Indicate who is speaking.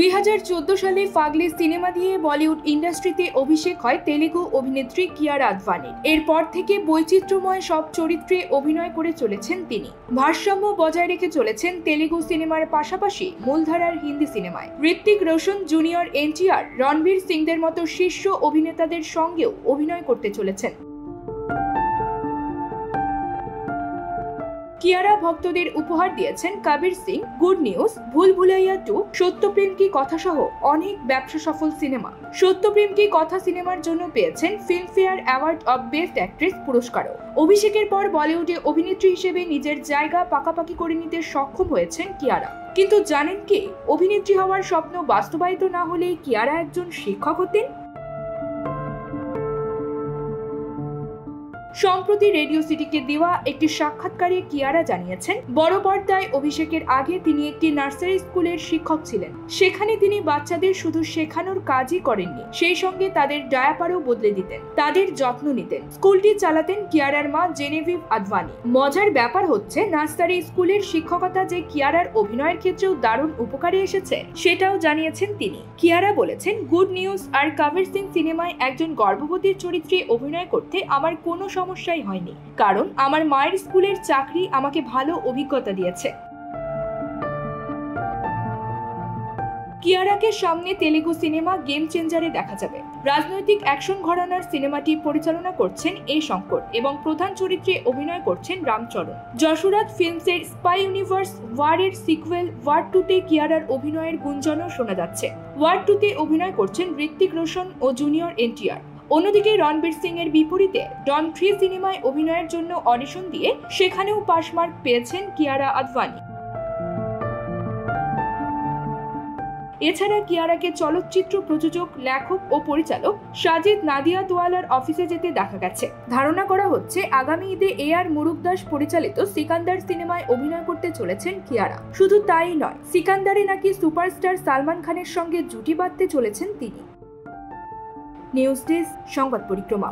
Speaker 1: 2014 সালে ফাগলি সিনেমা দিয়ে বলিউড ইন্ডাস্ট্রিতে অভিষেক হয় তেলুগু অভিনেত্রী কিয়ারা আদভানির। এরপর থেকে বৈচিত্র্যময় সব চরিত্রে অভিনয় করে চলেছেন তিনি। ভারসাম্য বজায় রেখে চলেছেন তেলুগু সিনেমার পাশাপাশি মূলধারার হিন্দি সিনেমায়। ঋত্বিক রোশন, জুনিয়র এনটিআর, রণবীর সিংদের মতো শীর্ষ অভিনেতাদের সঙ্গেও অভিনয় করতে চলেছেন। কিয়ারা ভক্তদের উপহার দিয়েছেন কবির সিং, গুড নিউজ, ভুল ভুলাইয়া 2, সত্যপ্রেম কি কথা সহ অনেক ব্যবসা সফল সিনেমা। সত্যপ্রেম কি কথা সিনেমার জন্য পেয়েছেন Filmfare award of best actress পুরস্কারও। অভিষেকের পর বলিউডে অভিনেত্রী হিসেবে নিজের জায়গা পাকাপাকি করে নিতে সক্ষম হয়েছেন কিয়ারা। কিন্তু জানেন কি, অভিনেত্রী হওয়ার স্বপ্ন বাস্তবায়িত না হলে কিয়ারা একজন শিক্ষক হতেন। সম্প্রতি রেডিও সিটিকে দেওয়া একটি সাক্ষাৎকারে কিয়ারা জানিয়েছেন, বড় পর্দায় অভিষেকের আগে তিনি একটি নার্সারি স্কুলের শিক্ষক ছিলেন। সেখানে তিনি বাচ্চাদের শুধু শেখানোর কাজই করেননি, সেই সঙ্গে তাদের ডায়াপারও বদলে দিতেন, তাদের যত্ন নিতেন। স্কুলটি চালাতেন কিয়ারার মা জেনেভিভ আদভানি। মজার ব্যাপার হচ্ছে, নার্সারি স্কুলের শিক্ষকতা যে কিয়ারার অভিনয়ের ক্ষেত্রেও দারুণ উপকারে এসেছে সেটাও জানিয়েছেন তিনি। কিয়ারা বলেছেন, গুড নিউজ আর কবির সিং সিনেমায় একজন গর্ভবতীর চরিত্রে অভিনয় করতে আমার কোনো সমস্যাই হয়নি, কারণ আমার মায়ের স্কুলের চাকরি আমাকে ভালো অভিজ্ঞতা দিয়েছে। কিয়ারাকে সামনে তেলুগু সিনেমা গেম চেঞ্জারে দেখা যাবে। রাজনৈতিক অ্যাকশন ঘরানার সিনেমাটি পরিচালনা করছেন এ শঙ্কর এবং প্রধান চরিত্রে অভিনয় করছেন রামচরণ। যশোরাত ফিল্মসের স্পাই ইউনিভার্স ওয়ার-এর সিকুয়েল ওয়ার 2-তে কিয়ারার অভিনয়ের গুঞ্জনও শোনা যাচ্ছে। ওয়ার 2-তে অভিনয় করছেন ঋত্বিক রোশন ও জুনিয়র এনটিআর। অন্যদিকে রণবীর সিং এর বিপরীতে ডন 3 সিনেমায় অভিনয়ের জন্য অডিশন দিয়ে সেখানেও পাসমার্ক পেয়েছেন কিয়ারা আদভানি। এছাড়া কিয়ারাকে চলচ্চিত্র প্রযোজক, লেখক ও পরিচালক সাজিদ নাদিয়াদওয়ালার অফিসে যেতে দেখা গেছে। ধারণা করা হচ্ছে, আগামী ঈদে AR মুরুগদাস পরিচালিত সিকান্দার সিনেমায় অভিনয় করতে চলেছেন কিয়ারা। শুধু তাই নয়, সিকান্দারে নাকি সুপারস্টার সালমান খানের সঙ্গে জুটি বাঁধতে চলেছেন তিনি। নিউজ ডেস্ক, সংবাদ পরিক্রমা।